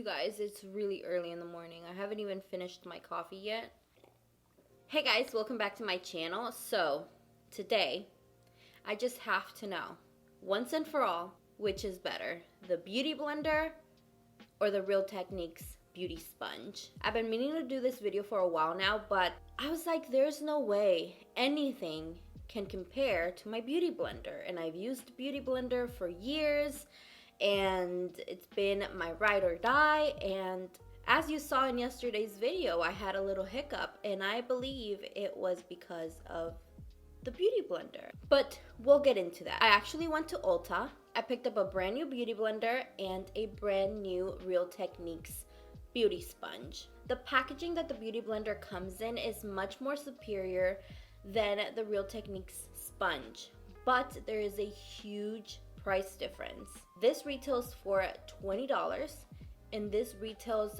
You guys, it's really early in the morning. I haven't even finished my coffee yet. Hey guys, welcome back to my channel. So, today, I just have to know, once and for all, which is better, the Beauty Blender or the Real Techniques Beauty Sponge. I've been meaning to do this video for a while now, but I was like, there's no way anything can compare to my Beauty Blender. And I've used Beauty Blender for years, and it's been my ride or die. And as you saw in yesterday's video, I had a little hiccup, and I believe it was because of the Beauty Blender. But we'll get into that. I actually went to Ulta. I picked up a brand new Beauty Blender and a brand new Real Techniques Beauty Sponge. The packaging that the Beauty Blender comes in is much more superior than the Real Techniques sponge, but there is a huge price difference. This retails for $20, and this retails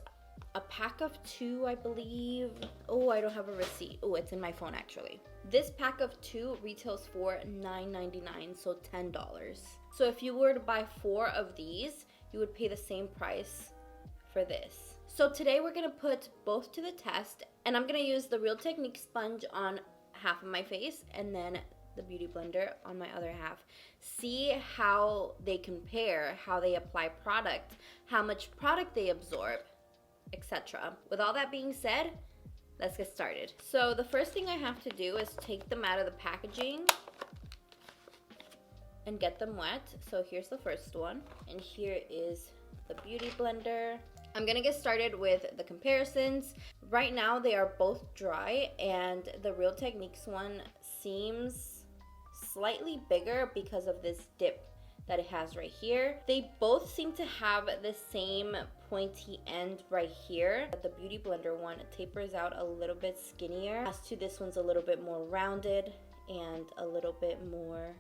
a pack of 2, I believe. Oh, I don't have a receipt. Oh, it's in my phone actually. This pack of 2 retails for $9.99, so $10. So if you were to buy 4 of these, you would pay the same price for this. So today we're gonna put both to the test, and I'm gonna use the Real Techniques sponge on half of my face and then the Beauty Blender on my other half. See how they compare, how they apply product, how much product they absorb, etc. With all that being said, let's get started. So the first thing I have to do is take them out of the packaging and get them wet. So here's the first one, and here is the Beauty Blender. I'm gonna get started with the comparisons. Right now they are both dry, and the Real Techniques one seems slightly bigger because of this dip that it has right here. They both seem to have the same pointy end right here, but the Beauty Blender one tapers out a little bit skinnier. As to this one's a little bit more rounded and a little bit more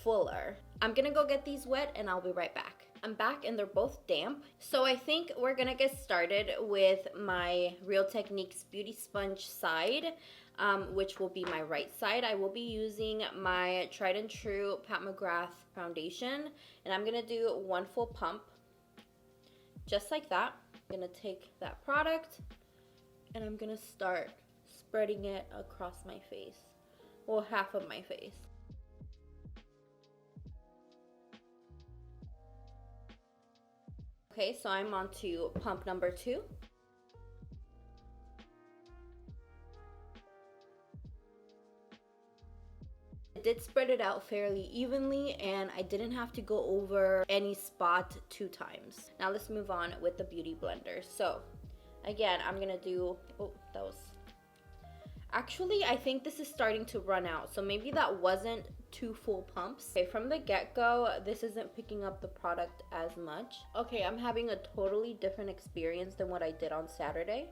fuller. I'm gonna go get these wet and I'll be right back. I'm back and they're both damp. So I think we're gonna get started with my Real Techniques Beauty Sponge side, which will be my right side. I will be using my tried and true Pat McGrath foundation, and I'm gonna do 1 full pump, just like that. I'm gonna take that product and I'm gonna start spreading it across my face, well, half of my face. Okay, so I'm on to pump number 2. I did spread it out fairly evenly, and I didn't have to go over any spot 2 times. Now let's move on with the Beauty Blender. So again, I'm gonna do, actually, I think this is starting to run out, so maybe that wasn't 2 full pumps. Okay, from the get-go, this isn't picking up the product as much. Okay, I'm having a totally different experience than what I did on Saturday,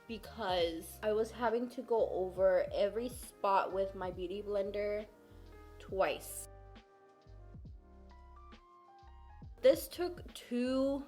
because I was having to go over every spot with my Beauty Blender twice. This took two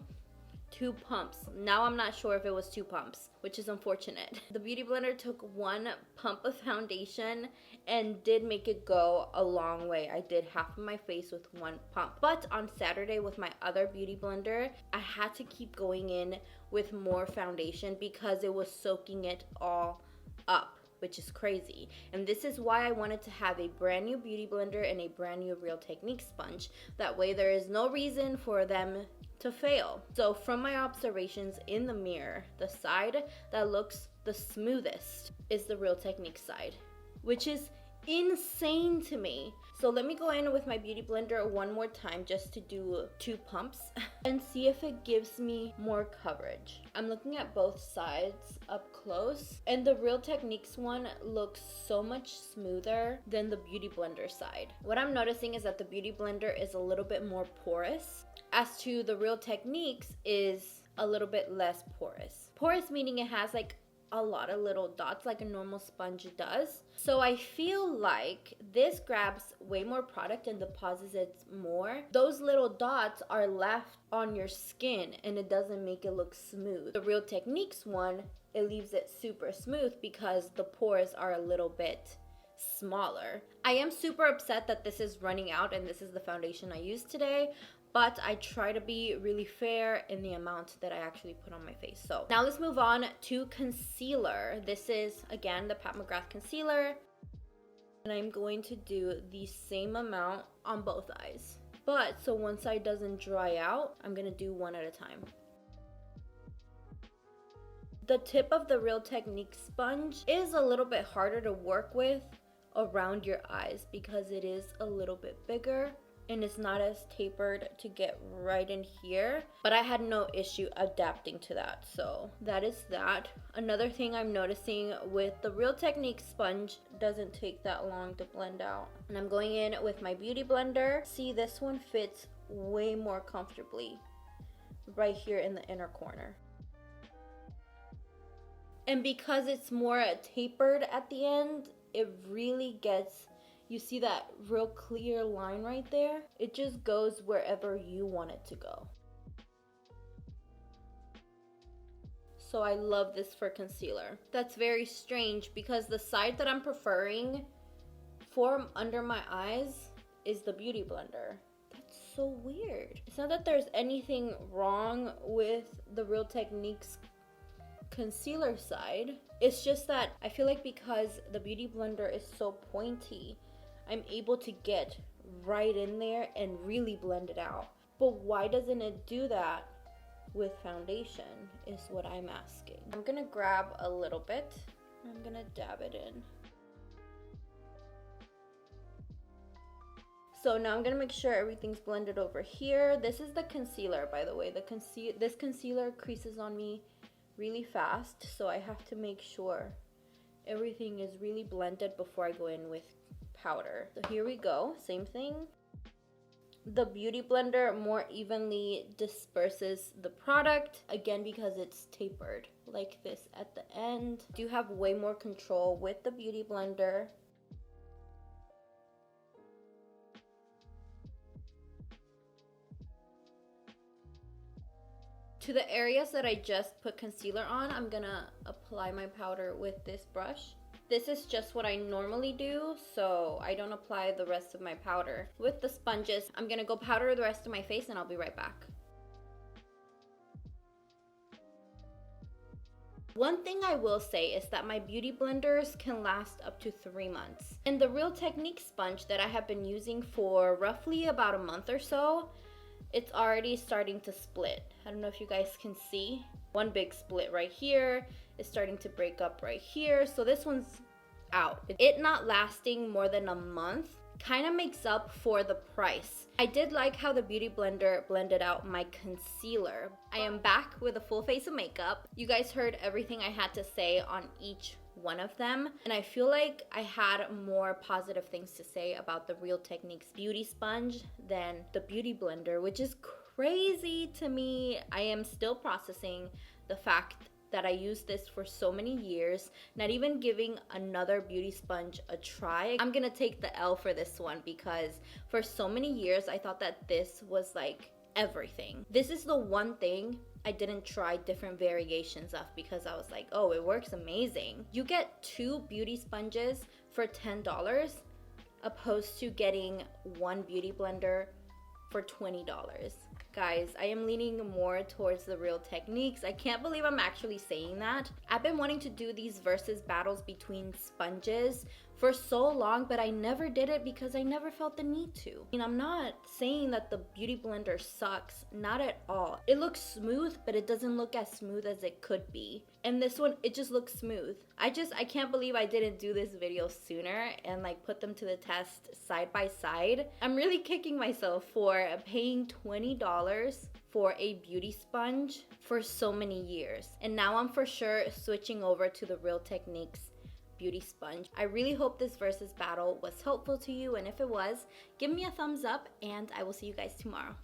pumps. Now I'm not sure if it was 2 pumps, which is unfortunate. The Beauty Blender took 1 pump of foundation and did make it go a long way. I did half of my face with 1 pump. But on Saturday with my other Beauty Blender, I had to keep going in with more foundation because it was soaking it all up, which is crazy. And this is why I wanted to have a brand new Beauty Blender and a brand new Real Techniques sponge. That way there is no reason for them to fail. So from my observations in the mirror, the side that looks the smoothest is the Real Techniques side, which is insane to me. So let me go in with my Beauty Blender 1 more time just to do 2 pumps and see if it gives me more coverage. I'm looking at both sides up close, and the Real Techniques one looks so much smoother than the Beauty Blender side. What I'm noticing is that the Beauty Blender is a little bit more porous, as to the Real Techniques is a little bit less porous. Porous meaning it has like a lot of little dots like a normal sponge does. So I feel like this grabs way more product and deposits it more. Those little dots are left on your skin and it doesn't make it look smooth. The Real Techniques one, it leaves it super smooth because the pores are a little bit smaller. I am super upset that this is running out and this is the foundation I used today, but I try to be really fair in the amount that I actually put on my face. So now let's move on to concealer. This is, again, the Pat McGrath concealer. And I'm going to do the same amount on both eyes. But so one side doesn't dry out, I'm gonna do one at a time. The tip of the Real Technique sponge is a little bit harder to work with around your eyes because it is a little bit bigger and it's not as tapered to get right in here, but I had no issue adapting to that. So that is that. Another thing I'm noticing with the Real Technique sponge, doesn't take that long to blend out. And I'm going in with my beauty blender. See, this one fits way more comfortably right here in the inner corner. And because it's more tapered at the end, it really gets, you see that real clear line right there? It just goes wherever you want it to go. So I love this for concealer. That's very strange because the side that I'm preferring for under my eyes is the beauty blender. That's so weird. It's not that there's anything wrong with the Real Techniques concealer side. It's just that I feel like because the beauty blender is so pointy, I'm able to get right in there and really blend it out. But why doesn't it do that with foundation is what I'm asking. I'm gonna grab a little bit. I'm gonna dab it in. So now I'm gonna make sure everything's blended over here. This is the concealer, by the way. This concealer creases on me really fast, so I have to make sure everything is really blended before I go in with powder. So here we go, same thing. The beauty blender more evenly disperses the product, again because it's tapered like this at the end. I do have way more control with the beauty blender. To the areas that I just put concealer on, I'm gonna apply my powder with this brush. This is just what I normally do, so I don't apply the rest of my powder. With the sponges, I'm gonna go powder the rest of my face and I'll be right back. One thing I will say is that my beauty blenders can last up to 3 months. And the Real Technique sponge that I have been using for roughly about a month or so, it's already starting to split. I don't know if you guys can see. One big split right here. It's starting to break up right here. So this one's out. It not lasting more than a month kind of makes up for the price. I did like how the beauty blender blended out my concealer. I am back with a full face of makeup. You guys heard everything I had to say on each one of them, and I feel like I had more positive things to say about the Real Techniques beauty sponge than the beauty blender, which is crazy to me. I am still processing the fact that I used this for so many years, not even giving another beauty sponge a try. I'm gonna take the L for this one because for so many years I thought that this was like everything. This is the one thing I didn't try different variations of because I was like, oh, it works amazing. You get 2 beauty sponges for $10 opposed to getting 1 beauty blender for $20. Guys, I am leaning more towards the Real Techniques. I can't believe I'm actually saying that. I've been wanting to do these versus battles between sponges for so long, but I never did it because I never felt the need to. I mean, I'm not saying that the beauty blender sucks, not at all. It looks smooth, but it doesn't look as smooth as it could be. And this one, it just looks smooth. I can't believe I didn't do this video sooner and like put them to the test side by side. I'm really kicking myself for paying $20 for a beauty sponge for so many years. And now I'm for sure switching over to the Real Techniques beauty sponge. I really hope this versus battle was helpful to you, and if it was, give me a thumbs up and I will see you guys tomorrow.